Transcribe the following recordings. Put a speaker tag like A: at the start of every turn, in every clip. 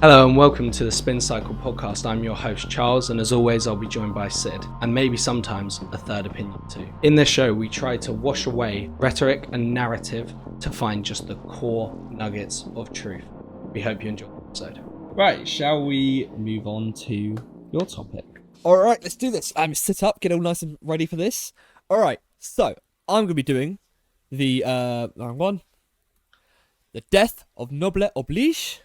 A: Hello and welcome to the SpinCycle podcast. I'm your host Charles, and as always I'll be joined by Sid, and maybe sometimes a third opinion too. In this show we try to wash away rhetoric and narrative to find just the core nuggets of truth. We hope you enjoy the episode. Right, shall we move on to your topic?
B: Alright, let's do this. Sit up, get all nice and ready for this. Alright, so I'm going to be doing the wrong one. The death of Noble Oblige.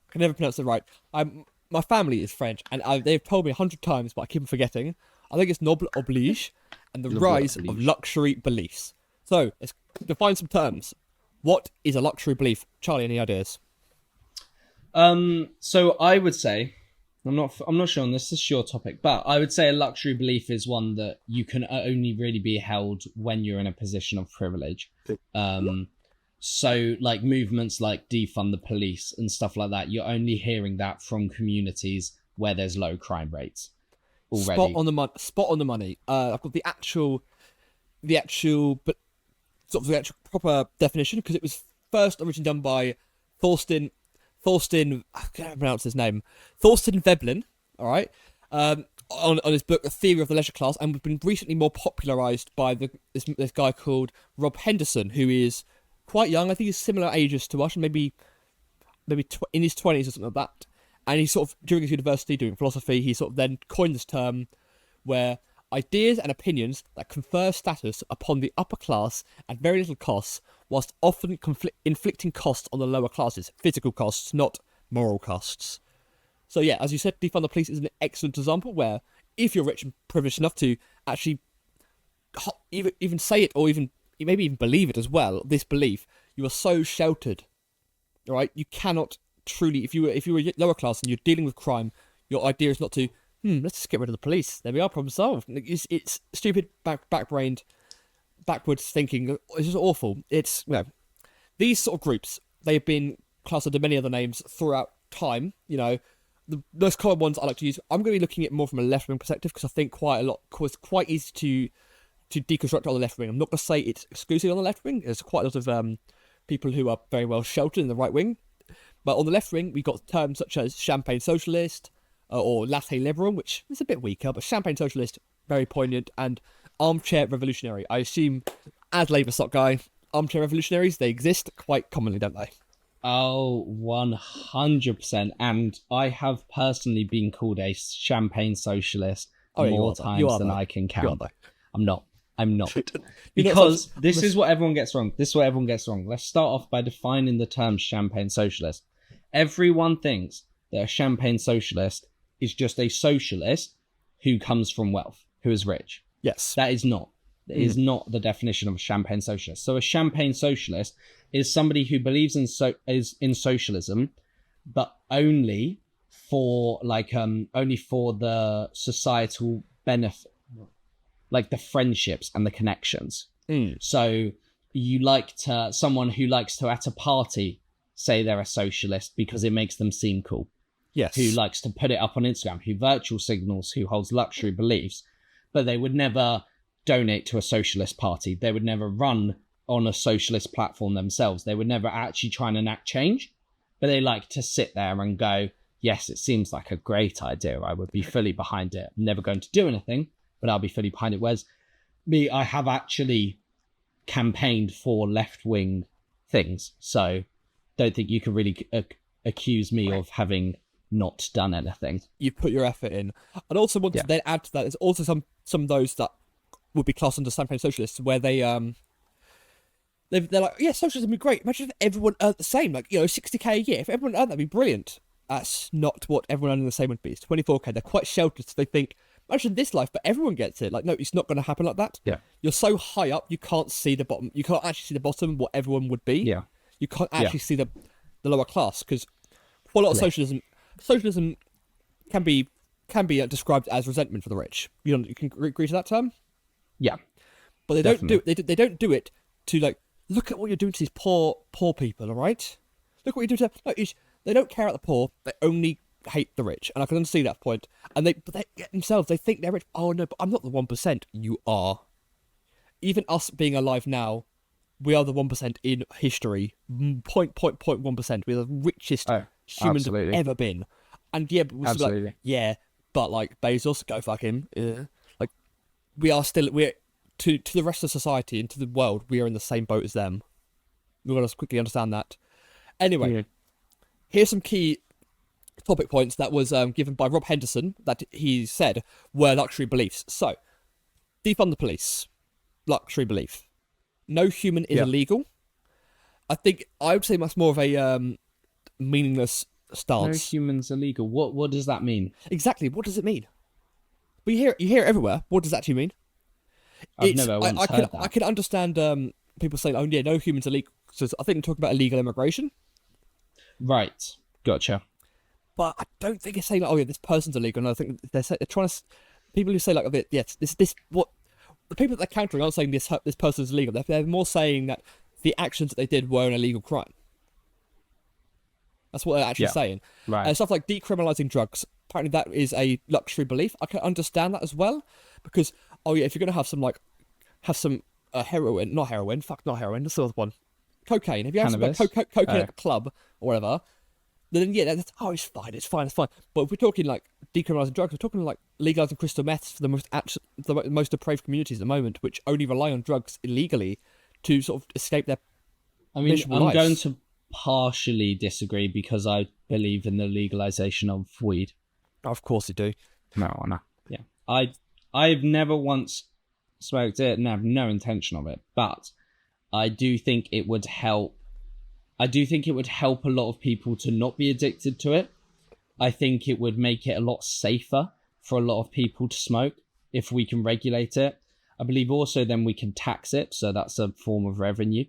B: I can never pronounce it right. My family is French, and they've told me 100 times, but I keep forgetting. I think it's Noble Oblige, and the rise of luxury beliefs. So, let's define some terms. What is a luxury belief? Charlie, any ideas?
A: So I would say, I'm not sure on this is your topic, but I would say a luxury belief is one that you can only really be held when you're in a position of privilege. So like movements like defund the police and stuff like that, you're only hearing that from communities where there's low crime rates already.
B: Spot on the money. I've got the actual proper definition, because it was first originally done by Thorstein, I can't pronounce his name, Thorstein Veblen, all right, on his book, A Theory of the Leisure Class, and been recently more popularised by this guy called Rob Henderson, who is quite young. I think he's similar ages to us, maybe in his 20s or something like that. And he sort of, during his university doing philosophy, he sort of then coined this term where ideas and opinions that confer status upon the upper class at very little cost, whilst often inflicting costs on the lower classes. Physical costs, not moral costs. So yeah, as you said, defund the police is an excellent example where if you're rich and privileged enough to actually even say it, or maybe even believe it as well, this belief, you are so sheltered, right? You cannot truly, if you were lower class and you're dealing with crime, your idea is not to, let's just get rid of the police. There we are, problem solved. It's stupid, backbrained, backwards thinking. It's just awful. It's, these sort of groups, they've been classed under many other names throughout time. You know, the most common ones I like to use, I'm going to be looking at more from a left-wing perspective, because I think it's quite easy to deconstruct on the left wing. I'm not going to say it's exclusively on the left wing. There's quite a lot of people who are very well sheltered in the right wing. But on the left wing, we've got terms such as champagne socialist or latte liberal, which is a bit weaker, but champagne socialist, very poignant, and armchair revolutionary. I assume, as Labour stock guy, armchair revolutionaries, they exist quite commonly, don't they?
A: Oh, 100%. And I have personally been called a champagne socialist more times than I can count. I'm not. Because this is what everyone gets wrong. Let's start off by defining the term champagne socialist. Everyone thinks that a champagne socialist is just a socialist who comes from wealth, who is rich.
B: Yes.
A: That is not. That is not the definition of a champagne socialist. So a champagne socialist is somebody who believes in socialism, but only for the societal benefit, like the friendships and the connections. So someone who likes to at a party say they're a socialist because it makes them seem cool.
B: Yes.
A: Who likes to put it up on Instagram, who virtual signals, who holds luxury beliefs, but they would never donate to a socialist party. They would never run on a socialist platform themselves. They would never actually try and enact change, but they like to sit there and go, yes, it seems like a great idea. I would be fully behind it. I'm never going to do anything, but I'll be fully behind it. Whereas me, I have actually campaigned for left-wing things, so don't think you can really accuse me of having not done anything.
B: You put your effort in. And also want to then add to that, there's also some of those that would be classed under champagne socialists, where they're like, yeah, socialism would be great. Imagine if everyone earned the same, like, $60K a year. If everyone earned, that'd be brilliant. That's not what everyone earning the same would be. It's $24K. They're quite sheltered, so they think, imagine this life, but everyone gets it. Like, no, it's not going to happen like that.
A: Yeah.
B: You're so high up, you can't see the bottom. You can't actually see the bottom, what everyone would be.
A: Yeah.
B: You can't actually see the lower class, because for a lot of socialism can be described as resentment for the rich. You can agree to that term?
A: Yeah.
B: But they don't do it. They don't do it to, like, look at what you're doing to these poor people. All right, look what you're doing to. No, they don't care about the poor. They only hate the rich, and I can see that point. And they themselves, they think they're rich. Oh no, but I'm not the 1%. You are. Even us being alive now, we are the 1% in history. 0.1%. We're the richest humans
A: Absolutely.
B: have ever been. And yeah, but we're still
A: Absolutely.
B: like, yeah, but like Bezos, go fuck him. Like we're to the rest of society and to the world, we are in the same boat as them. We've got to quickly understand that. Anyway,
A: Yeah.
B: here's some key topic points that was given by Rob Henderson that he said were luxury beliefs. So, defund the police. Luxury belief. No human is
A: Yeah.
B: illegal. I think I would say much more of a meaningless
A: No
B: stance.
A: humans illegal. What does that mean?
B: Exactly. What does it mean? But you hear it everywhere. What does that actually mean?
A: I've never once heard that.
B: I can understand people saying, "Oh yeah, no humans illegal." So I think they're talking about illegal immigration.
A: Right. Gotcha.
B: But I don't think it's saying, like, "Oh yeah, this person's illegal." And I think they're trying to. People who say like, "Yes, this what." The people that they're countering aren't saying this person's illegal. They're more saying that the actions that they did were an illegal crime. That's what they're actually saying.
A: Right.
B: And stuff like decriminalizing drugs. Apparently, that is a luxury belief. I can understand that as well, because if you're gonna have some heroin, not heroin, not heroin. That's the other one. Cocaine. If you have
A: Cannabis?
B: some cocaine at a club or whatever, then yeah, it's fine. But if we're talking like decriminalizing drugs, we're talking like legalizing crystal meths for the most depraved communities at the moment, which only rely on drugs illegally to sort of escape their.
A: I mean,
B: miserable
A: I'm
B: lives.
A: going to partially disagree because I believe in the legalization of weed.
B: Of course you do.
A: Marijuana. Yeah. I've never once smoked it and have no intention of it, but I do think it would help. I do think it would help a lot of people to not be addicted to it. I think it would make it a lot safer for a lot of people to smoke if we can regulate it. I believe also then we can tax it, so that's a form of revenue.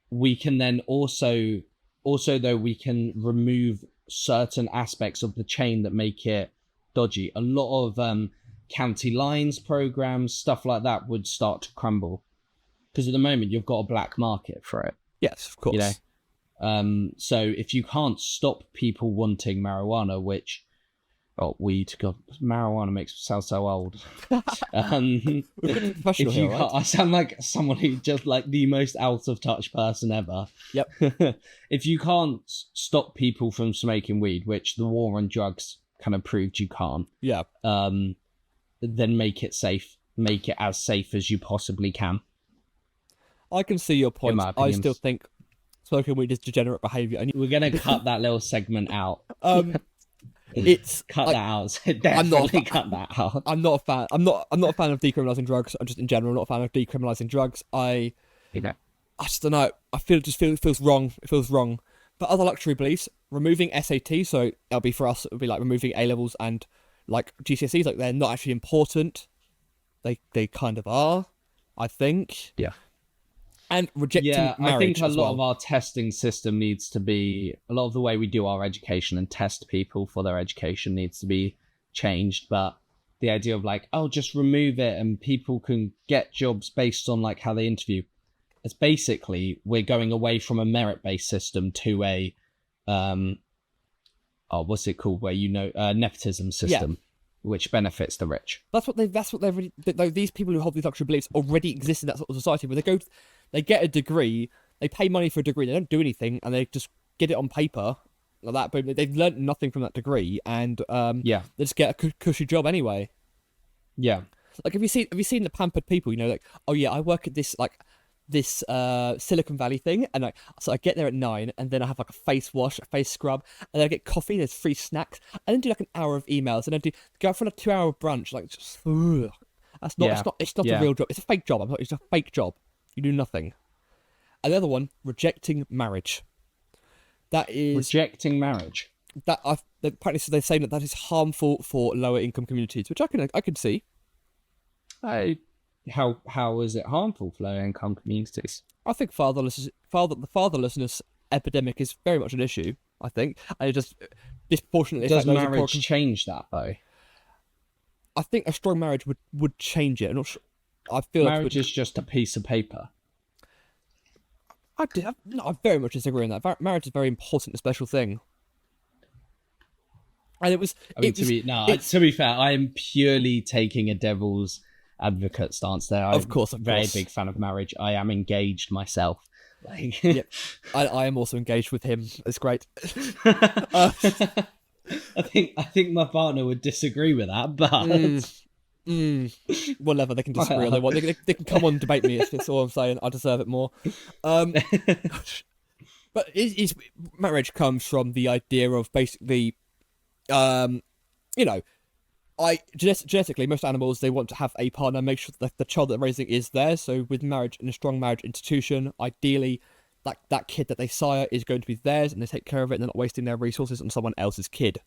A: We can then also though we can remove certain aspects of the chain that make it dodgy. A lot of county lines programs, stuff like that would start to crumble because at the moment you've got a black market for it.
B: Yes, of course.
A: You know, so if you can't stop people wanting marijuana, which weed, God, marijuana makes me sound so old.
B: Professional here, right?
A: I sound like someone who just like the most out of touch person ever.
B: Yep.
A: If you can't stop people from smoking weed, which the war on drugs kind of proved you can't,
B: Yeah.
A: then make it safe. Make it as safe as you possibly can.
B: I can see your point.
A: my
B: I
A: opinion.
B: still think smoking weed is degenerate behaviour. And
A: We're gonna cut that little segment out.
B: it's
A: Cut
B: like,
A: that out. Definitely cut that out.
B: I'm not a fan. I'm not a fan of decriminalising drugs. I'm just in general not a fan of decriminalising drugs. I just don't know. I feel it feels wrong. It feels wrong. But other luxury beliefs, removing SAT, so it'll be for us. It'll be like removing A levels and like GCSEs. Like they're not actually important. They kind of are, I think.
A: Yeah.
B: And rejecting marriage.
A: I think a
B: as
A: lot
B: well.
A: of our testing system needs to be, a lot of the way we do our education and test people for their education needs to be changed. But the idea of like, just remove it and people can get jobs based on like how they interview. It's basically, we're going away from a merit-based system to a, what's it called? Where, nepotism system, which benefits the rich.
B: That's what they've really. These people who hold these luxury beliefs already exist in that sort of society where they get a degree, they pay money for a degree, they don't do anything, and they just get it on paper like that. But they've learnt nothing from that degree, and they just get a cushy job anyway.
A: Yeah.
B: Like, have you seen the pampered people? Like, I work at this Silicon Valley thing, and so I get there at 9, and then I have like a face wash, a face scrub, and then I get coffee. There's free snacks, and then do like an hour of emails, and then go out for a 2-hour brunch. Like, just, that's not. It's not a real job. It's a fake job. It's a fake job. You do nothing. And the other one, rejecting marriage. That is
A: Rejecting marriage.
B: that apparently they're saying that is harmful for lower income communities, which I can see.
A: How is it harmful for low income communities?
B: I think the fatherlessness epidemic is very much an issue. I think, and it just disproportionately.
A: Does marriage change that though?
B: I think a strong marriage would change it. I'm not sure. I feel
A: marriage is just a piece of paper.
B: I very much disagree on that. Marriage is a very important and special thing. And it was.
A: To be fair, I am purely taking a devil's advocate stance there.
B: Of course,
A: very big fan of marriage. I am engaged myself. Like,
B: Yep. I am also engaged with him. It's great. Uh,
A: I think my partner would disagree with that, but
B: whatever, they can disagree all they want. They can come on and debate me. That's all I'm saying. I deserve it more. Um, but marriage comes from the idea of basically, you know, genetically, most animals, they want to have a partner, make sure that the child that they're raising is theirs. So with marriage and a strong marriage institution, ideally, that kid that they sire is going to be theirs, and they take care of it, and they're not wasting their resources on someone else's kid.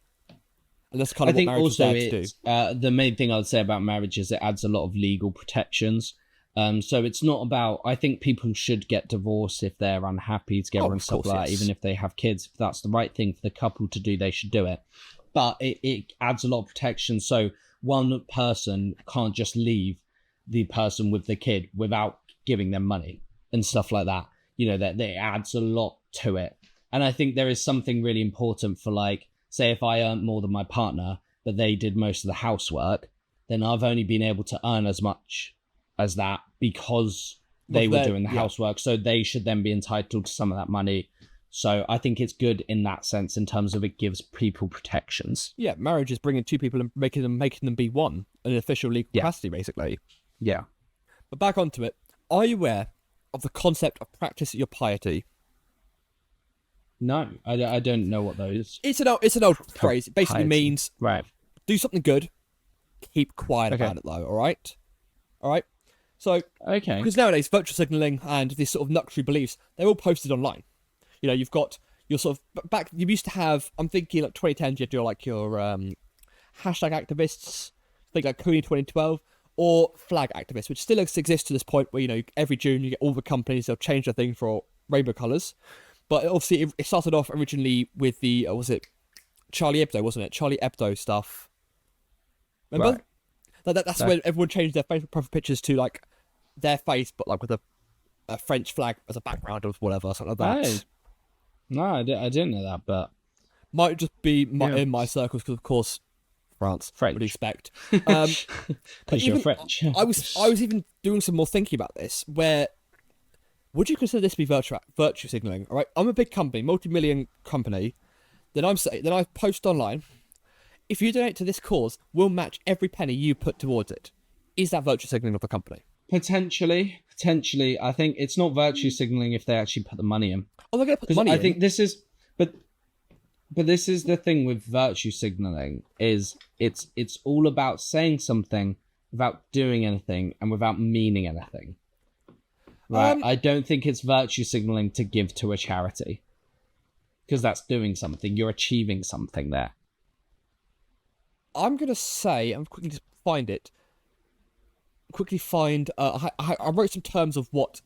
B: And that's kind of what marriage is there to do.
A: The main thing I would say about marriage is it adds a lot of legal protections. So it's not about, I think people should get divorced if they're unhappy together and stuff like that, even if they have kids. If that's the right thing for the couple to do, they should do it. But it adds a lot of protection. So one person can't just leave the person with the kid without giving them money and stuff like that. You know, that adds a lot to it. And I think there is something really important for, like, say if I earned more than my partner, but they did most of the housework, then I've only been able to earn as much as that because they were doing the housework. So they should then be entitled to some of that money. So I think it's good in that sense, in terms of it gives people protections.
B: Yeah, marriage is bringing two people and making them be one, an official legal capacity, basically.
A: Yeah.
B: But back onto it, are you aware of the concept of practice your piety?
A: No, I don't know what those.
B: It's an old phrase. It basically means do something good, keep quiet about it though. All right. So because nowadays virtual signaling and these sort of luxury beliefs, they're all posted online. You know, you've got your sort of back. You used to have. I'm thinking like 2010. You had your hashtag activists. I think like Cooney 2012 or flag activists, which still exists to this point where, you know, every June you get all the companies, they'll change their thing for rainbow colours. But obviously it started off originally with the was it Charlie Hebdo, wasn't it? Charlie Hebdo stuff. Remember? Right. That's when everyone changed their Facebook profile pictures to like their face, but like with a French flag as a background or whatever, something like that.
A: Oh. No, I didn't know that, but
B: might just be in my circles because, of course, France.
A: French.
B: Would expect.
A: Because you're French.
B: I was even doing some more thinking about this. Where would you consider this to be virtue signaling? All right, I'm a big company, multi-million company. Then I post online. If you donate to this cause, we'll match every penny you put towards it. Is that virtue signaling of the company?
A: Potentially. I think it's not virtue signaling if they actually put the money in.
B: Oh, they're going to put the money in.
A: I think this is, but this is the thing with virtue signaling is it's all about saying something without doing anything and without meaning anything. Right? I don't think it's virtue signaling to give to a charity, because that's doing something. You're achieving something there.
B: I'm going to say, I'm quickly just find it. I wrote some terms of what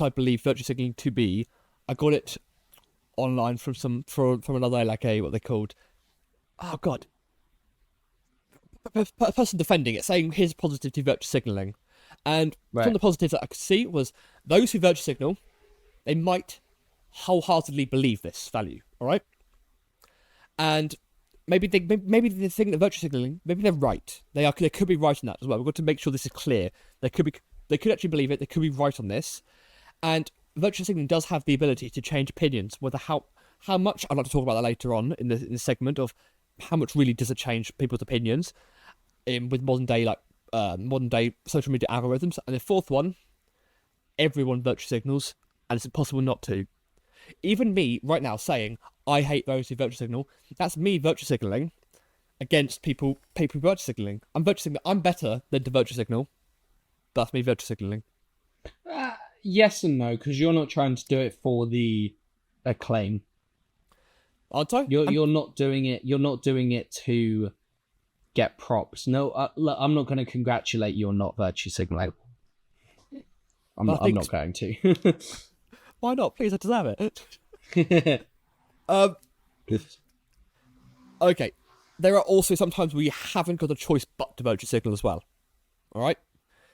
B: I believe virtue signaling to be. I got it online from another, like what they called. Oh God. A person defending it, saying here's positive to virtue signaling, and from the positives that I could see was those who virtue signal, they might wholeheartedly believe this value. All right, and maybe they think that virtue signaling, maybe they're right. They could be right in that as well. We've got to make sure this is clear. They could actually believe it. They could be right on this, and virtue signaling does have the ability to change opinions. Whether how much, I'd like to talk about that later on in the segment of how much really does it change people's opinions with modern day social media algorithms. And the fourth one, everyone virtue signals, and it's impossible not to. Even me right now saying I hate those who virtue signal, that's me virtue signaling against people virtue signaling. I'm virtue signaling. I'm better than to virtue signal. That's me virtue signaling.
A: Yes and no, because you're not trying to do it for the acclaim.
B: Aren't I?
A: You're not doing it. You're not doing it to get props. No, look, I'm not going to congratulate you on not virtue signaling. I'm not going to.
B: Why not? Please, I deserve it. Okay. There are also sometimes where you haven't got a choice but to virtue signal as well. All right.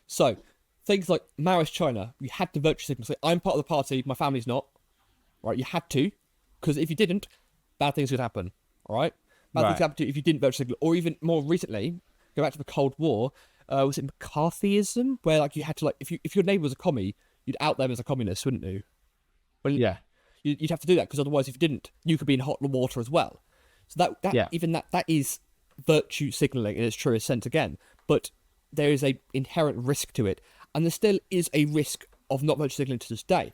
B: So things like Maoist China, you had to virtue signal. Say, I'm part of the party. My family's not. Right. You had to, because if you didn't, bad things would happen. All right. Bad things happen to you if you didn't virtue signal. Or even more recently, go back to the Cold War. Was it McCarthyism, where like you had to if your neighbour was a commie, you'd out them as a communist, wouldn't you? Well,
A: Yeah.
B: you'd have to do that, because otherwise, if you didn't, you could be in hot water as well. So that is virtue signaling in its truest sense again. But there is a inherent risk to it, and there still is a risk of not virtue signaling to this day.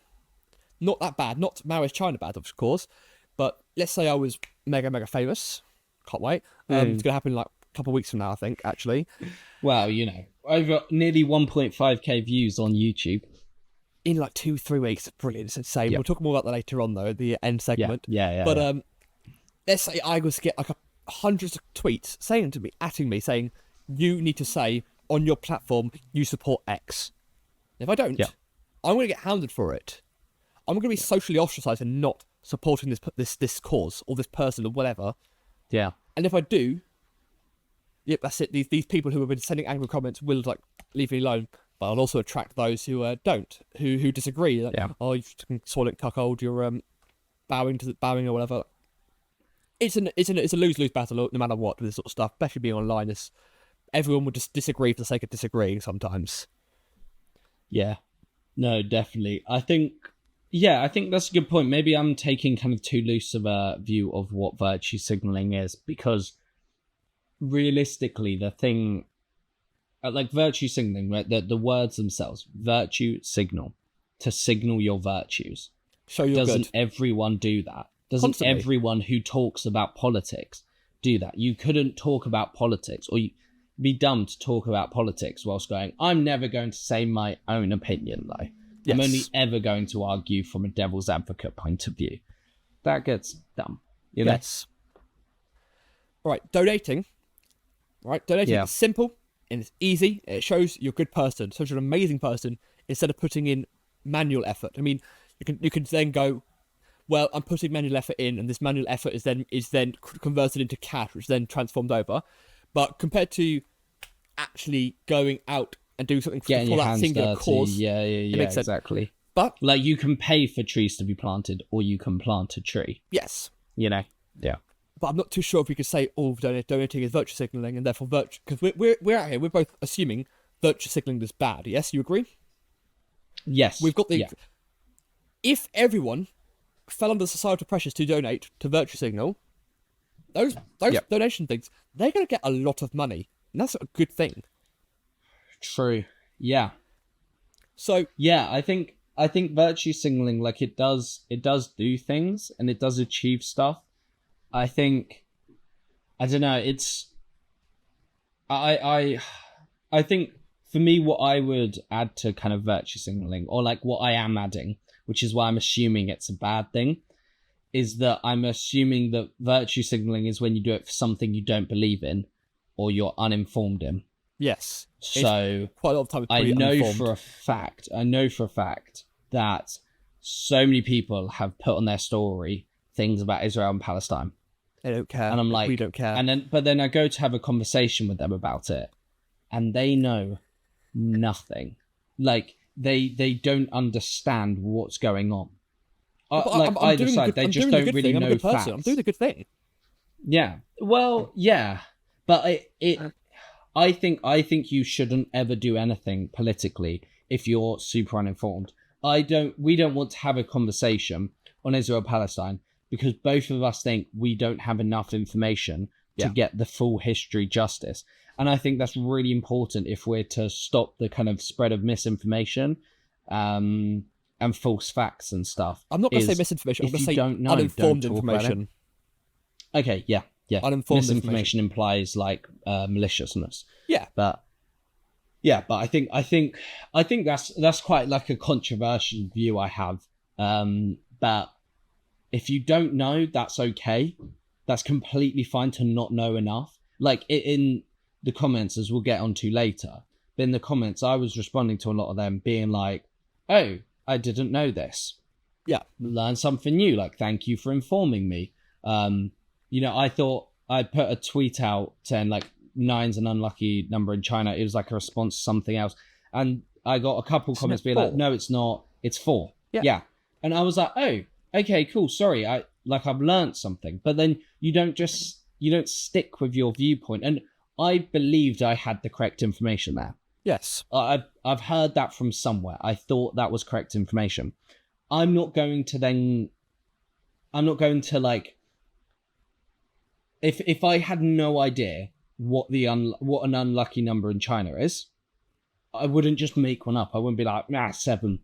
B: Not that bad, not Maoist China bad, of course, but let's say I was mega famous. Can't wait. It's gonna happen like a couple of weeks from now, I think, actually.
A: Well, over nearly 1.5k views on YouTube.
B: In like 2-3 weeks. Brilliant. It's insane.
A: Yep.
B: We'll talk more about that later on, though, the end segment.
A: Yeah.
B: But let's say I was to get like hundreds of tweets atting me, saying, you need to say on your platform you support X. If I don't, I'm going to get hounded for it. I'm going to be socially ostracized and not supporting this cause or this person or whatever.
A: Yeah.
B: And if I do, yep, that's it. These people who have been sending angry comments will like leave me alone. But I'll also attract those who don't, who disagree. Like, oh, you soylent cuckold, you're bowing or whatever. It's a lose-lose battle no matter what with this sort of stuff, especially being online. Everyone would just disagree for the sake of disagreeing sometimes.
A: Yeah. No, definitely. I think that's a good point. Maybe I'm taking kind of too loose of a view of what virtue signaling is, because realistically, the thing, like virtue signaling, right? The words themselves, virtue signal, to signal your virtues.
B: So doesn't
A: everyone do that? Doesn't
B: Constantly.
A: Everyone who talks about politics do that? You couldn't talk about politics, or you'd be dumb to talk about politics whilst going, I'm never going to say my own opinion, though. Yes. I'm only ever going to argue from a devil's advocate point of view. That gets dumb.
B: Yes. Right, donating. Is simple and it's easy. It shows you're a good person, shows you're an amazing person, instead of putting in manual effort. I mean, you can then go, well, I'm putting manual effort in, and this manual effort is then converted into cash, which is then transformed over. But compared to actually going out and doing something for that singular cause, it makes sense.
A: Exactly.
B: But
A: like, you can pay for trees to be planted, or you can plant a tree.
B: Yes.
A: Yeah.
B: But I'm not too sure if we could say donating is virtue signaling, and therefore virtue, because we're out here, we're both assuming virtue signaling is bad. Yes, you agree?
A: Yes.
B: We've got the. If everyone fell under societal pressures to donate to virtue signal, those donation things, they're going to get a lot of money, and that's a good thing.
A: True. Yeah.
B: So
A: yeah, I think virtue signaling, like, it does do things, and it does achieve stuff. I think, I don't know, it's, I think for me, what I would add to kind of virtue signaling, or like what I am adding, which is why I'm assuming it's a bad thing, is that I'm assuming that virtue signaling is when you do it for something you don't believe in, or you're uninformed in.
B: Yes.
A: So
B: quite a lot of time
A: I know for a fact that so many people have put on their story things about Israel and Palestine.
B: They don't care.
A: And I'm like,
B: we don't care.
A: But then I go to have a conversation with them about it, and they know nothing. Like, they don't understand what's going on. They just don't really know facts.
B: I'm doing a good thing.
A: Yeah. Well, yeah. But I think you shouldn't ever do anything politically if you're super uninformed. We don't want to have a conversation on Israel Palestine because both of us think we don't have enough information to get the full history justice. And I think that's really important if we're to stop the kind of spread of misinformation and false facts and stuff.
B: I'm not going to say misinformation. I'm going to say uninformed information.
A: Okay, yeah.
B: Uninformed
A: misinformation implies like maliciousness.
B: Yeah,
A: but I think that's quite like a controversial view I have. But if you don't know, that's okay. That's completely fine to not know enough. Like, in the comments, as we'll get onto later, but in the comments, I was responding to a lot of them being like, "Oh, I didn't know this.
B: Yeah,
A: learn something new. Like, thank you for informing me." I thought I'd put a tweet out saying like 9's an unlucky number in China. It was like a response to something else. And I got a couple comments being like, no, it's not. It's 4. Yeah. And I was like, oh, okay, cool. Sorry. I've learned something. But then you don't stick with your viewpoint. And I believed I had the correct information there.
B: Yes.
A: I've heard that from somewhere. I thought that was correct information. I'm not going to like, if I had no idea what what an unlucky number in China is, I wouldn't just make one up. I wouldn't be like, 7.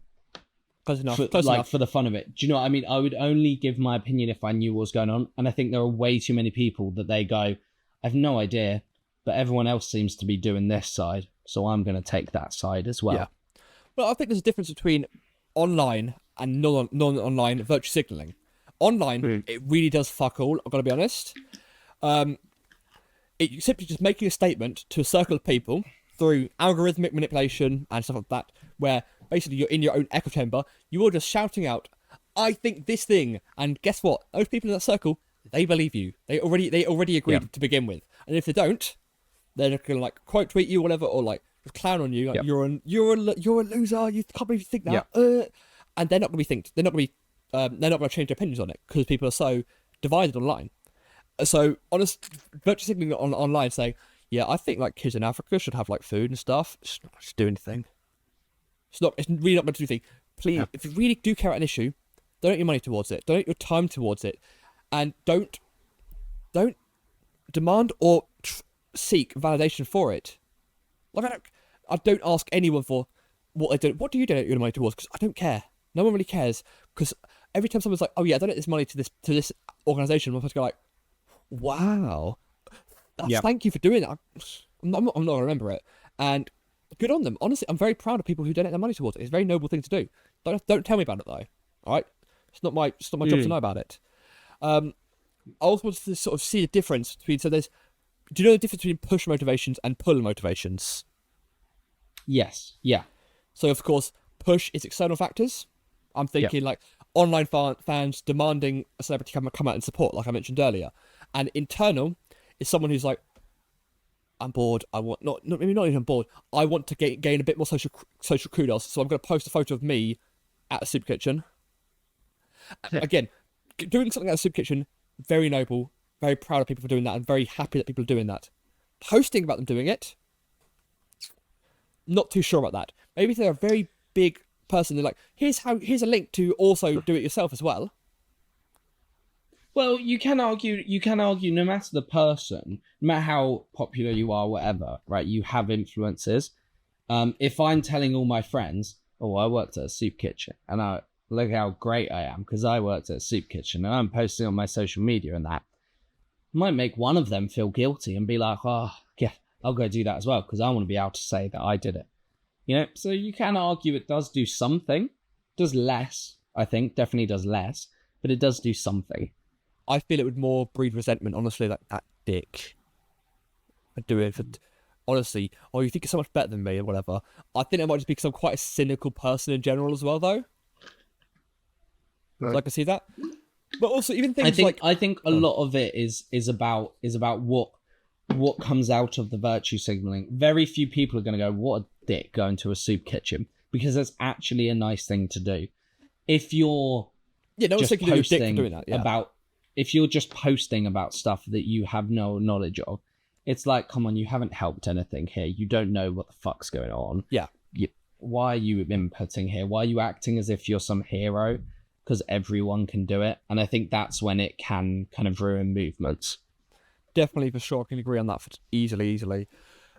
B: Close enough.
A: For the fun of it. Do you know what I mean? I would only give my opinion if I knew what was going on. And I think there are way too many people that they go, I have no idea, but everyone else seems to be doing this side, so I'm going to take that side as well.
B: Yeah. Well, I think there's a difference between online and non-online virtue signaling. Online, it really does fuck all, I've got to be honest. It's simply just making a statement to a circle of people through algorithmic manipulation and stuff like that, where basically you're in your own echo chamber, you're just shouting out, I think this thing, and guess what? Those people in that circle, they believe you. They already agreed to begin with. And if they don't, they're going to like quote tweet you or whatever, or like just clown on you, like you're a loser, you can't believe you think that. And they're not going to change their opinions on it because people are so divided online. So honest virtue signaling online saying, yeah, I think like kids in Africa should have like food and stuff. It's not just do anything. It's really not meant to do anything. Please, if you really do care about an issue, donate your money towards it. Donate your time towards it, and don't demand or seek validation for it. Like I don't ask anyone for what they do. What do you donate your money towards? Because I don't care. No one really cares. Because every time someone's like, "Oh yeah, I donate this money to this organization," I'm supposed to go like, "Wow, thank you for doing that." I'm not going to remember it. And good on them. Honestly, I'm very proud of people who donate their money towards it. It's a very noble thing to do. Don't tell me about it though. All right, it's not my job to know about it. I also want to sort of see the difference between. So do you know the difference between push motivations and pull motivations?
A: Yes. Yeah.
B: So of course, push is external factors. I'm thinking like online fans demanding a celebrity come out and support, like I mentioned earlier. And internal is someone who's like, I'm bored. I want maybe not even bored. I want to gain a bit more social kudos. So I'm going to post a photo of me at a soup kitchen. Again, doing something at a soup kitchen, very noble. Very proud of people for doing that, and very happy that people are doing that. Posting about them doing it, not too sure about that. Maybe if they're a very big person, they're like, here's a link to also do it yourself as well.
A: Well, you can argue no matter the person, no matter how popular you are, whatever, right? You have influences. If I'm telling all my friends, oh, I worked at a soup kitchen, and look how great I am because I worked at a soup kitchen, and I'm posting on my social media and that, might make one of them feel guilty and be like, oh, yeah, I'll go do that as well because I want to be able to say that I did it. You know, so you can argue it does do something. Does less, I think, definitely does less, but it does do something.
B: I feel it would more breed resentment, honestly, like that dick. I do it for, honestly, oh, you think you're so much better than me or whatever. I think it might just be because I'm quite a cynical person in general as well, though. Right. So I can see that. But also, even things
A: I think a lot of it is about what comes out of the virtue signaling. Very few people are going to go, what a dick, going to a soup kitchen, because that's actually a nice thing to do. If you're just posting if you're just posting about stuff that you have no knowledge of, it's like, come on, you haven't helped anything here. You don't know what the fuck's going on.
B: Yeah.
A: Why are you inputting here? Why are you acting as if you're some hero? Because everyone can do it. And I think that's when it can kind of ruin movements.
B: Definitely, for sure. I can agree on that easily.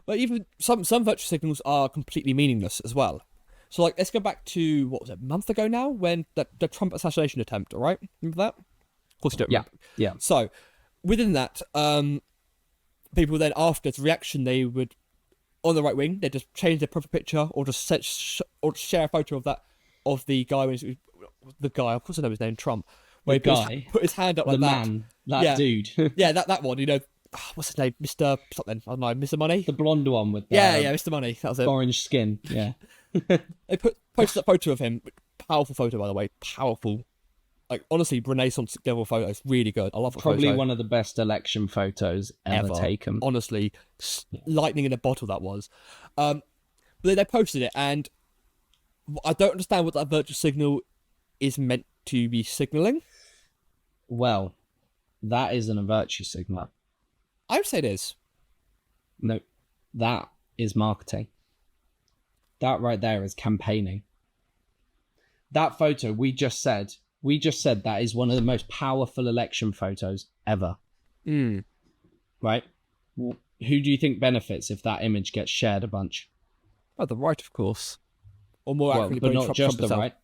B: But even some virtue signals are completely meaningless as well. So, like, let's go back to, what was it, a month ago now? When the Trump assassination attempt, all right? Remember that? Of course you don't remember.
A: Yeah.
B: So, within that, people then, after its reaction, they would, on the right wing, they just change their profile picture or just share a photo of the guy of course I know his name, Trump, where he put his hand up like that.
A: The man, dude.
B: Yeah, that one, you know, what's his name? Mr. something, I don't know, Mr. Money?
A: The blonde one with the
B: Mr. Money, that was it.
A: Orange skin, yeah.
B: They posted that photo of him, powerful photo by the way, powerful. Like, honestly, Renaissance level photo, it's really good. I love it.
A: Probably one of the best election photos ever taken.
B: Honestly, lightning in a bottle that was. But then they posted it, and I don't understand what that virtue signal is meant to be signaling.
A: Well, that isn't a virtue signal.
B: I would say it is.
A: No, that is marketing. That right there is campaigning. that photo we just said that is one of the most powerful election photos ever. Right? Who do you think benefits if that image gets shared a bunch?
B: Oh, the right, of course. Or more accurately,
A: but not just
B: Trump
A: the
B: himself.
A: right.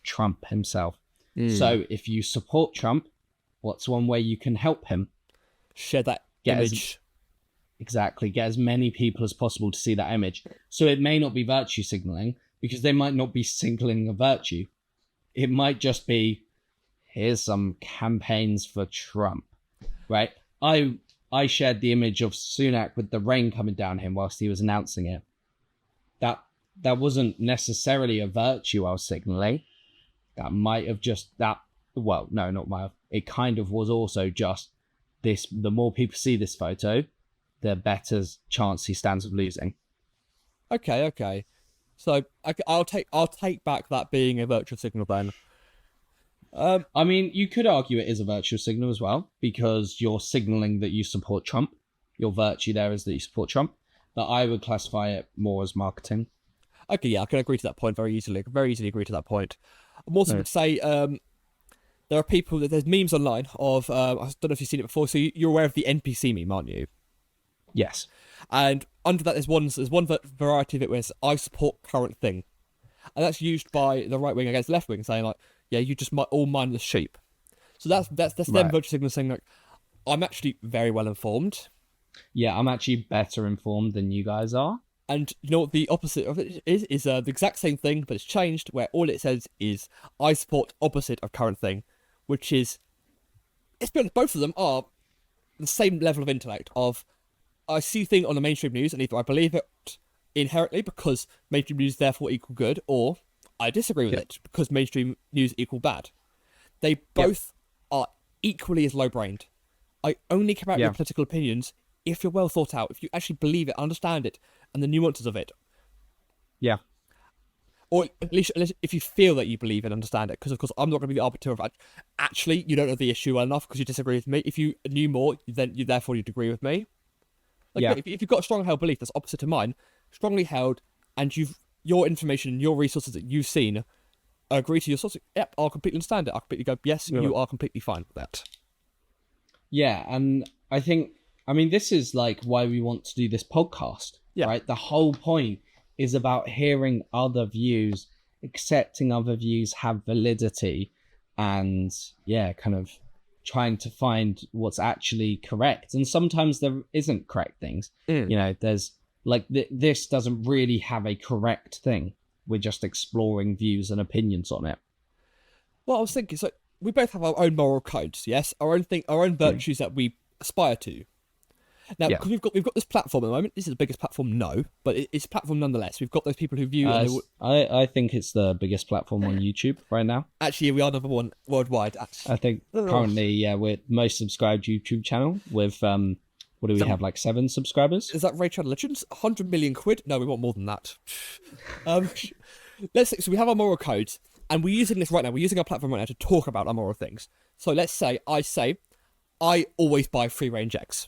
A: Trump himself. So if you support Trump, what's one way you can help him?
B: Share that image.
A: Exactly. Get as many people as possible to see that image. So it may not be virtue signaling, because they might not be signaling a virtue. It might just be, here's some campaigns for Trump, right? I shared the image of Sunak with the rain coming down him whilst he was announcing it. That wasn't necessarily a virtue I was signaling. That might have just it kind of was also just this. The more people see this photo, the better chance he stands of losing.
B: Okay. So I'll take back that being a virtual signal then.
A: I mean, you could argue it is a virtual signal as well, because you're signaling that you support Trump. Your virtue there is that you support Trump. But I would classify it more as marketing.
B: Okay, yeah, I can agree to that point very easily. I can very easily agree to that point. I'm also going to say there are people, there's memes online of, I don't know if you've seen it before, so you're aware of the NPC meme, aren't you?
A: Yes.
B: And under that, there's one variety of it where it's, I support current thing. And that's used by the right wing against the left wing, saying like, yeah, you just all mindless sheep. So that's them virtue signal saying like, I'm actually very well informed.
A: Yeah, I'm actually better informed than you guys are.
B: And you know what the opposite of it is the exact same thing, but it's changed, where all it says is, I support opposite of current thing, which is, it's been, both of them are the same level of intellect of, I see thing on the mainstream news, and either I believe it inherently because mainstream news therefore equal good, or I disagree with it because mainstream news equal bad. They both are equally as low-brained. I only care about your political opinions if you're well thought out, if you actually believe it, understand it, and the nuances of it.
A: Yeah.
B: Or at least if you feel that you believe and understand it, because of course I'm not going to be the arbiter of actually you don't know the issue well enough because you disagree with me. If you knew more, then therefore you'd agree with me. Like, if you've got a strong held belief that's opposite to mine, strongly held, and your information, your resources that you've seen agree to your sources, yep, I'll completely understand it. I'll completely go, yes, you are completely fine with that.
A: Yeah, and I think, this is like why we want to do this podcast, right? The whole point is about hearing other views, accepting other views have validity, and kind of trying to find what's actually correct. And sometimes there isn't correct things. There's like this doesn't really have a correct thing. We're just exploring views and opinions on it.
B: Well, I was thinking, so we both have our own moral codes, yes, our own virtues that we aspire to. Now, because we've got this platform at the moment. This is the biggest platform, no, but it's a platform nonetheless. We've got those people who view.
A: I think it's the biggest platform on YouTube right now.
B: Actually, we are number one worldwide. Actually.
A: I think currently, we're most subscribed YouTube channel with what do we have, like 7 subscribers?
B: Is that Raid Shadow Legends? 100 million quid? No, we want more than that. Let's say, so we have our moral codes, and we're using this right now. We're using our platform right now to talk about our moral things. So let's say I always buy free range eggs.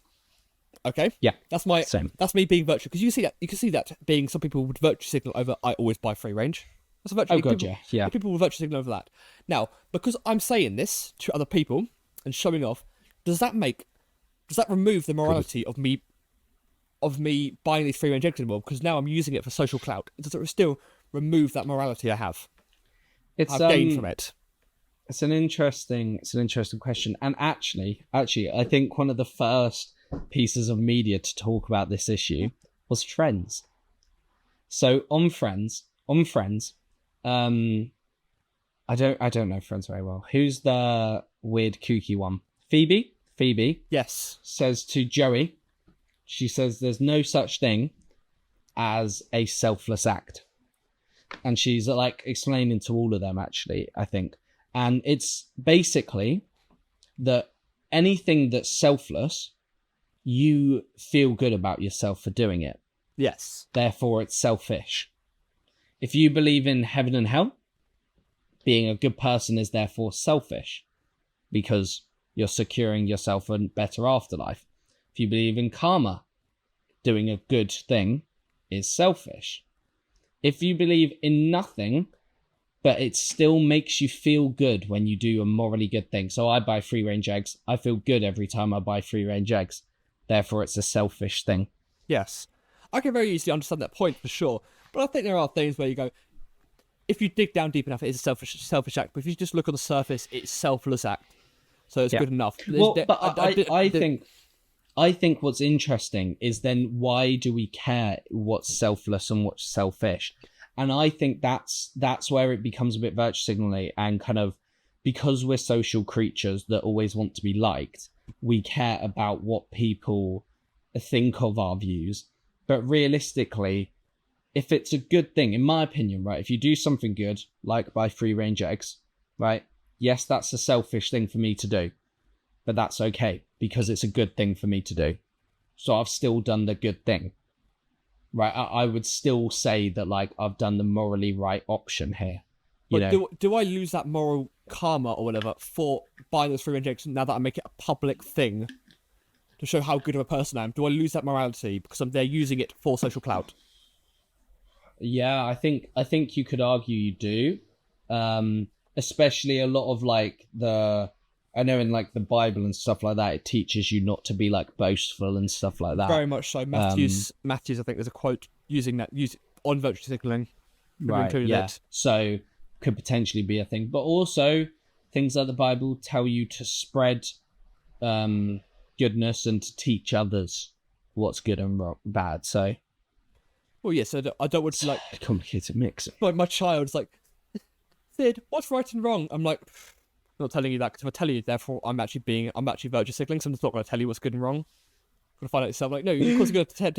B: Okay.
A: Yeah.
B: That's my
A: same.
B: That's me being virtual, because you can see that being some people would virtue signal over I always buy free range. That's a virtue.
A: Oh god, yeah.
B: People will virtue signal over that. Now, because I'm saying this to other people and showing off, does that remove the morality of me buying these free range eggs anymore? Because now I'm using it for social clout. Does it still remove that morality I have? I've gained from it.
A: It's an interesting question. And actually, I think one of the first pieces of media to talk about this issue was Friends. So on Friends, I don't know Friends very well. Who's the weird kooky one? Phoebe,
B: yes,
A: says to Joey, she says there's no such thing as a selfless act. And she's like explaining to all of them, actually, I think. And it's basically that anything that's selfless, you feel good about yourself for doing it.
B: Yes.
A: Therefore, it's selfish. If you believe in heaven and hell, being a good person is therefore selfish because you're securing yourself a better afterlife. If you believe in karma, doing a good thing is selfish. If you believe in nothing, but it still makes you feel good when you do a morally good thing. So I buy free range eggs. I feel good every time I buy free range eggs. Therefore, it's a selfish thing.
B: Yes. I can very easily understand that point for sure. But I think there are things where you go, if you dig down deep enough, it is a selfish act. But if you just look on the surface, it's a selfless act. So it's good enough.
A: Well, but I think what's interesting is then why do we care what's selfless and what's selfish? And I think that's where it becomes a bit virtue signaling, and kind of, because we're social creatures that always want to be liked, we care about what people think of our views. But realistically, if it's a good thing, in my opinion, right, if you do something good, like buy free range eggs, right, yes, that's a selfish thing for me to do, but that's okay because it's a good thing for me to do. So I've still done the good thing. Right, I would still say that, like, I've done the morally right option here.
B: But do I lose that moral karma or whatever for buying those free range eggs now that I make it a public thing to show how good of a person I am? Do I lose that morality because they're using it for social clout?
A: Yeah, I think you could argue you do. Especially a lot of, like, I know in, like, the Bible and stuff like that, it teaches you not to be, like, boastful and stuff like that.
B: Very much so. Matthews, I think there's a quote using on virtue signaling.
A: Right, yeah. So could potentially be a thing. But also, things like the Bible tell you to spread goodness and to teach others what's good and bad. So,
B: well, yeah, so I don't want to, like,
A: complicated mix.
B: Like, my child's like, Sid, what's right and wrong? I'm like, I'm not telling you that, because if I tell you, therefore, I'm actually virtue signaling, so I'm just not going to tell you what's good and wrong. I'm going to find out yourself. Like, no, of course you're going to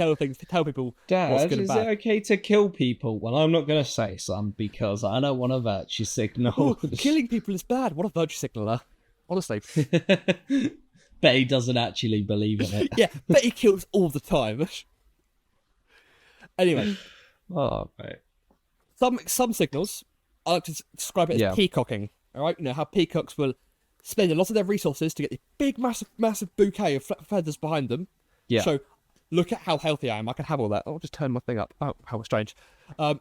B: tell people
A: Dad,
B: what's good and bad.
A: Is it okay to kill people? Well, I'm not going to say some because I don't want a virtue signal.
B: Ooh, killing people is bad. What a virtue signaler. Honestly.
A: Bet he doesn't actually believe in it.
B: Yeah, bet he kills all the time. Anyway.
A: Oh, mate.
B: Some signals, I like to describe it as peacocking. All right, you know how peacocks will spend a lot of their resources to get the big, massive bouquet of feathers behind them.
A: Yeah.
B: So, look at how healthy I am. I can have all that. I'll just turn my thing up. Oh, how strange. How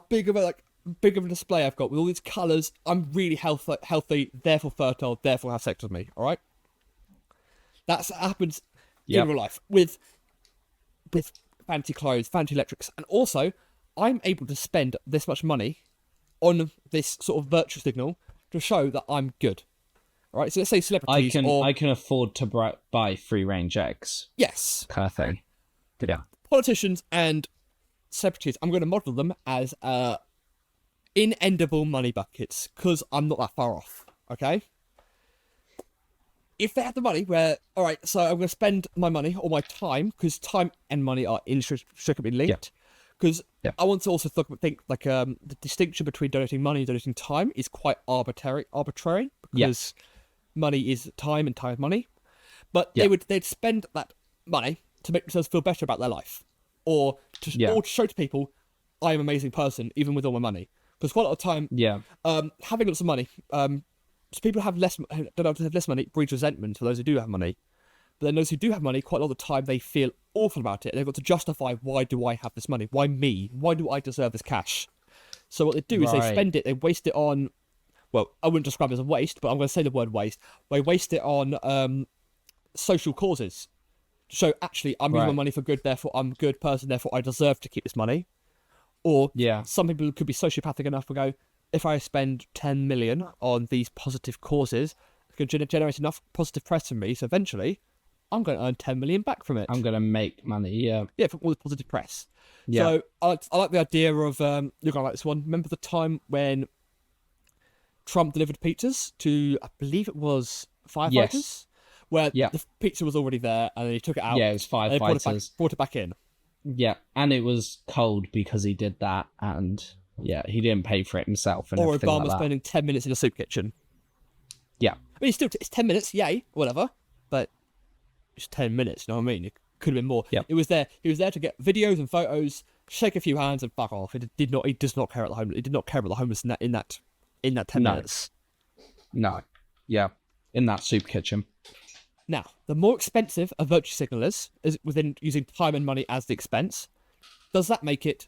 B: big of a display I've got with all these colours. I'm really healthy, therefore fertile, therefore have sex with me. All right. That happens in real life with fancy clothes, fancy electrics, and also I'm able to spend this much money on this sort of virtue signal to show that I'm good. All right, so let's say celebrities.
A: I can afford to buy free range eggs.
B: Yes.
A: Kind of thing. Yeah.
B: Politicians and celebrities, I'm going to model them as inedible money buckets because I'm not that far off. Okay. If they have the money all right, so I'm going to spend my money or my time, because time and money are inextricably linked. Because I want to also think like the distinction between donating money and donating time is quite arbitrary because money is time and time is money. But they'd spend that money to make themselves feel better about their life, or to show to people I am an amazing person even with all my money. Because quite a lot of time, having lots of money, so people have less money breeds resentment for those who do have money. But then those who do have money, quite a lot of the time, they feel awful about it. They've got to justify, why do I have this money? Why me? Why do I deserve this cash? So what they do is they spend it, they waste it on, well, I wouldn't describe it as a waste, but I'm going to say the word waste. They waste it on social causes. So actually, I'm using my money for good, therefore I'm a good person, therefore I deserve to keep this money. Or some people could be sociopathic enough to go, if I spend 10 million on these positive causes, it's going to generate enough positive press from me, so eventually I'm going to earn 10 million back from it.
A: I'm going to make money, yeah,
B: from all the positive press. So I like the idea of, you're going to like this one. Remember the time when Trump delivered pizzas to, I believe it was firefighters?
A: Yes.
B: Where the pizza was already there and then he took it out.
A: Yeah, it was firefighters.
B: Brought it back in.
A: Yeah, and it was cold because he did that, and he didn't pay for it himself. And
B: or
A: Obama
B: like spending 10 minutes in a soup kitchen.
A: Yeah.
B: I mean, it's 10 minutes, yay, whatever. But it's 10 minutes, you know what I mean? It could have been more.
A: Yep.
B: He was there to get videos and photos, shake a few hands and fuck off. He does not care about the homeless. He did not care about the homeless in that 10 minutes.
A: No. Yeah. In that soup kitchen.
B: Now, the more expensive a virtue signal is within using time and money as the expense, does that make it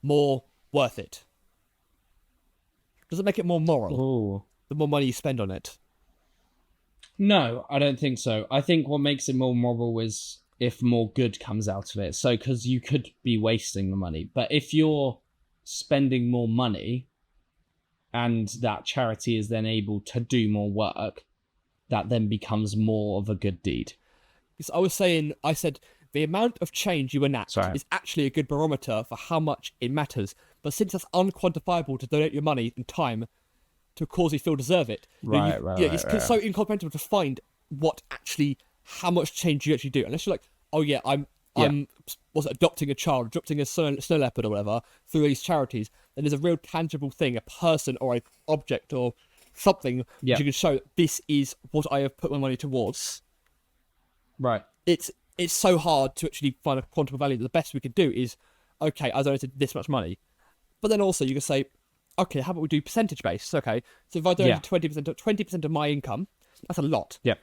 B: more worth it? Does it make it more moral?
A: Oh.
B: The more money you spend on it?
A: No, I don't think so. I think what makes it more moral is if more good comes out of it. So, because you could be wasting the money. But if you're spending more money and that charity is then able to do more work, that then becomes more of a good deed.
B: Because I said the amount of change you enact is actually a good barometer for how much it matters. But since that's unquantifiable to donate your money and time to a cause you feel deserve it, it's so incomprehensible to find how much change you actually do. Unless you're like, oh yeah, I'm adopting a child, adopting a snow leopard or whatever through these charities, then there's a real tangible thing, a person or an object or something which you can show that this is what I have put my money towards.
A: Right.
B: It's so hard to actually find a quantum value. The best we could do is, okay, I donated this much money. But then also you can say, okay, how about we do percentage based? Okay, so if I donate 20% of my income, that's a lot.
A: Yeah.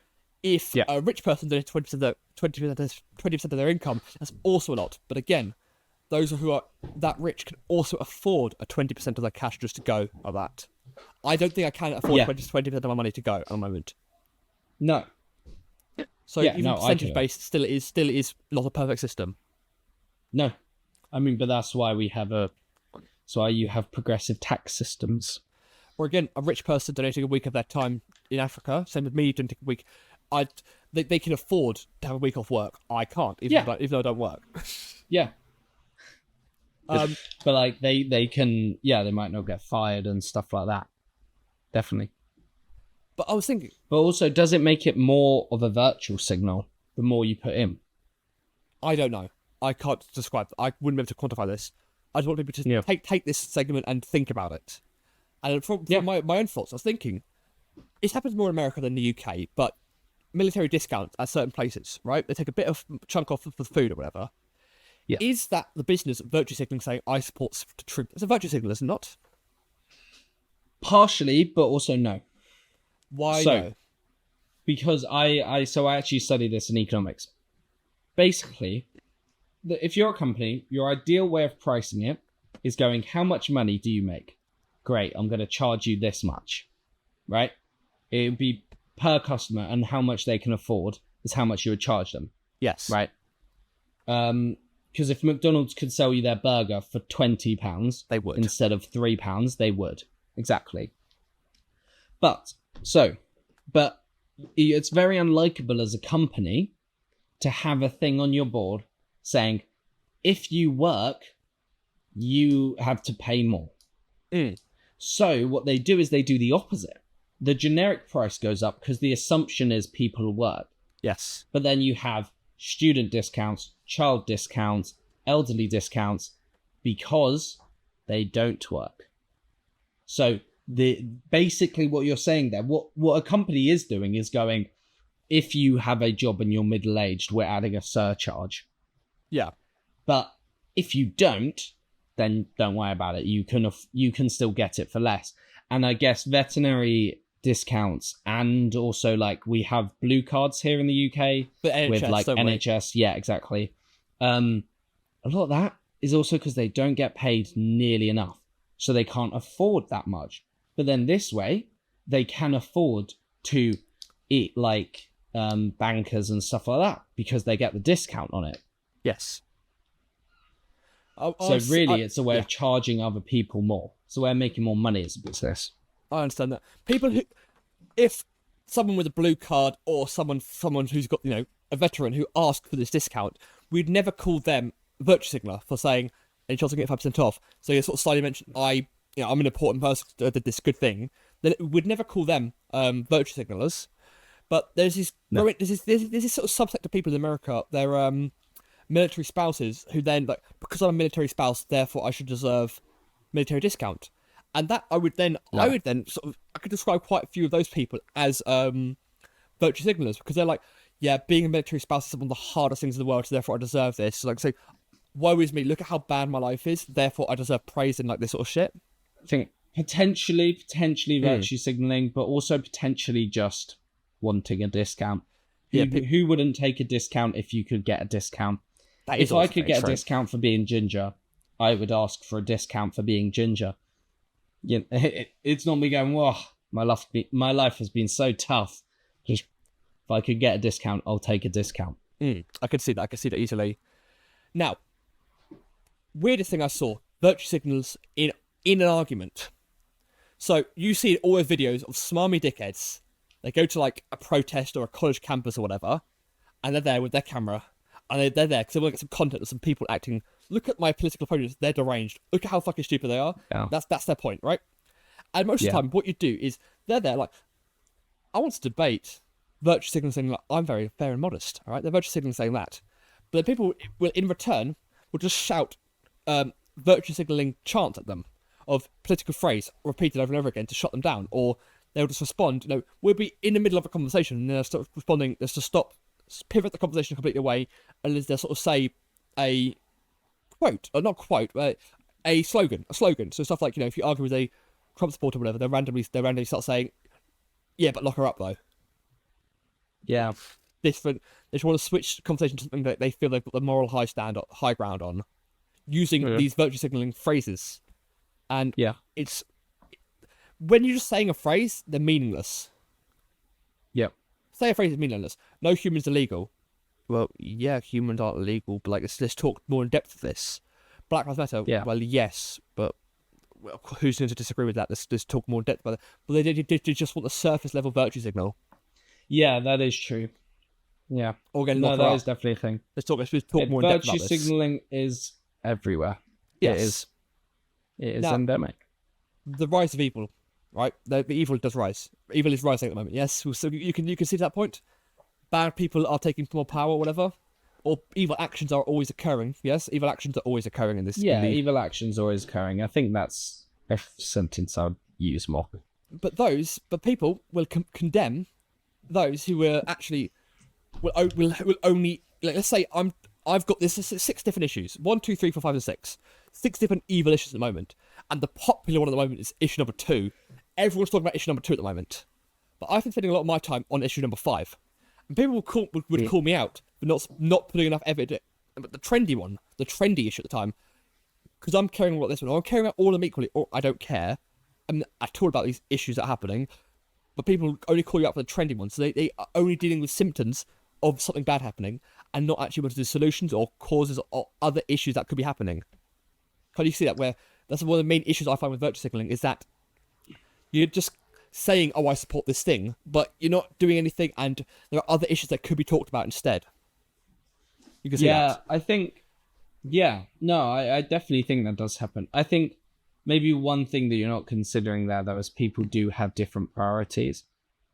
B: If a rich person donates 20% of their income, that's also a lot. But again, those who are that rich can also afford a 20% of their cash just to go like that. I don't think I can afford 20% of my money to go at the moment.
A: No.
B: So even percentage based still is not a perfect system.
A: No, I mean, but that's why you have progressive tax systems.
B: Or again, a rich person donating a week of their time in Africa, same with me donating a week. They can afford to have a week off work. I can't, even though I don't work.
A: Yeah. But like they can, they might not get fired and stuff like that. Definitely.
B: But I was thinking.
A: But also, does it make it more of a virtual signal the more you put in?
B: I don't know. I can't describe. I wouldn't be able to quantify this. I just want people to take this segment and think about it. And from my own thoughts, I was thinking, it happens more in America than the UK, but military discounts at certain places, right? They take a bit of chunk off for food or whatever. Yeah. Is that the business of virtue signaling saying, I support the troops? It's a virtue signal, is it not?
A: Partially, but also no.
B: Why no?
A: Because I actually studied this in economics. Basically, if you're a company, your ideal way of pricing it is going, how much money do you make? Great, I'm going to charge you this much, right? It would be per customer, and how much they can afford is how much you would charge them.
B: Yes.
A: Right? Because if McDonald's could sell you their burger for £20,
B: they would.
A: Instead of £3, they would. Exactly. But it's very unlikable as a company to have a thing on your board saying, if you work, you have to pay more. So what they do is they do the opposite. The generic price goes up because the assumption is people work.
B: Yes.
A: But then you have student discounts, child discounts, elderly discounts, because they don't work. So basically what you're saying there, what a company is doing is going, if you have a job and you're middle-aged, we're adding a surcharge.
B: Yeah.
A: But if you don't, then don't worry about it. You can still get it for less. And I guess veterinary discounts, and also like we have blue cards here in the UK with like NHS. Yeah, exactly. A lot of that is also because they don't get paid nearly enough, so they can't afford that much. But then this way, they can afford to eat like bankers and stuff like that because they get the discount on it.
B: Yes.
A: So really, it's a way of charging other people more. It's a way of making more money as a business.
B: I understand that. People who, if someone with a blue card or someone who's got, a veteran who asked for this discount, we'd never call them virtue signaler for saying, any chance I get 5% off. So you sort of slightly mentioned, I'm an important person that did this good thing. Then we'd never call them virtue signalers. But there's this sort of subsect of people in America. They're military spouses who then, like, because I'm a military spouse, therefore I should deserve military discount. And that I could describe quite a few of those people as virtue signalers, because they're like, yeah, being a military spouse is one of the hardest things in the world, so therefore I deserve this. So, like, say, woe is me, look at how bad my life is, therefore I deserve praise and like this sort of shit.
A: I think potentially virtue signaling, but also potentially just wanting a discount. Who wouldn't take a discount if you could get a discount? If I could get a discount for being ginger, I would ask for a discount for being ginger. it's not me going, whoa, my life has been so tough. Just if I could get a discount, I'll take a discount.
B: I can see that. I can see that easily. Now, weirdest thing I saw: virtue signals in an argument. So you see all those videos of smarmy dickheads. They go to like a protest or a college campus or whatever, and they're there with their camera, and they're there because they want to get some content of some people acting. Look at my political opponents; they're deranged. Look at how fucking stupid they are.
A: Yeah.
B: That's their point, right? And most of the time, what you do is they're there like, I want to debate. Virtue signaling saying like, I'm very fair and modest. All right, they're virtue signaling saying that, but the people will in return will just shout virtue signaling chants at them of political phrase repeated over and over again to shut them down, or they'll just respond. We'll be in the middle of a conversation and they'll start responding. They'll just pivot the conversation completely away, and they'll sort of say a quote, or not quote, but a slogan. So stuff like, if you argue with a Trump supporter or whatever, they randomly start saying, yeah, but lock her up though.
A: Yeah.
B: They just want to switch the conversation to something that they feel they've got the moral high ground on, using these virtue signaling phrases. And it's when you're just saying a phrase, they're meaningless.
A: Yep.
B: Say a phrase is meaningless. No human's illegal. Well, yeah, humans aren't illegal, but like let's talk more in depth of this. Black Lives Matter. Yeah. Well, yes, but who's going to disagree with that? Let's talk more in depth about it. But they just want the surface level virtue signal.
A: Yeah, that is true. Yeah.
B: Or again,
A: that is definitely a thing.
B: Let's talk more in depth about this.
A: Virtue signaling is everywhere.
B: Yes.
A: It is endemic.
B: The rise of evil, right? The evil does rise. Evil is rising at the moment. Yes, so you can see that point. Bad people are taking more power, or whatever, or evil actions are always occurring. Yes, evil actions are always occurring in this.
A: Yeah, evil actions are always occurring. I think that's a sentence I'd use more.
B: But people will condemn those who will only, like, let's say I've got this 6 different issues. 1, 2, 3, 4, 5, and 6. 6 different evil issues at the moment. And the popular one at the moment is issue number 2. Everyone's talking about issue number 2 at the moment. But I've been spending a lot of my time on issue number 5. And people would call me out for not putting enough effort. But the trendy issue at the time, because I'm caring about this one, or I'm caring about all of them equally, or I don't care. I'm at all about these issues that are happening. But people only call you out for the trendy ones. So they are only dealing with symptoms of something bad happening and not actually want to do solutions or causes or other issues that could be happening. Can you see that? Where that's one of the main issues I find with virtue signaling is that you're just saying, oh, I support this thing, but you're not doing anything, and there are other issues that could be talked about instead. You can see that.
A: I think, I definitely think that does happen. I think maybe one thing that you're not considering there, though, is people do have different priorities.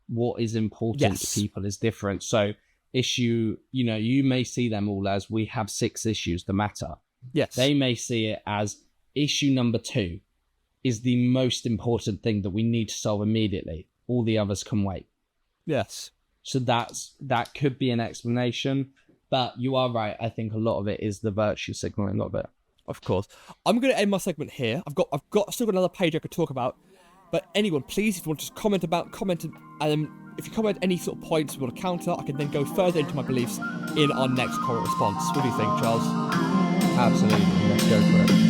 A: What is important to people is different. So issue, you may see them all as we have 6 issues that matter.
B: Yes.
A: They may see it as issue number 2 is the most important thing that we need to solve immediately. All the others can wait.
B: Yes.
A: So that could be an explanation. But you are right. I think a lot of it is the virtue signaling of it.
B: Of course. I'm going to end my segment here. I've still got another page I could talk about. But anyone, please, if you want to comment, if you comment any sort of points you want to counter, I can then go further into my beliefs in our next comment response. What do you think, Charles?
A: Absolutely. Let's go for it.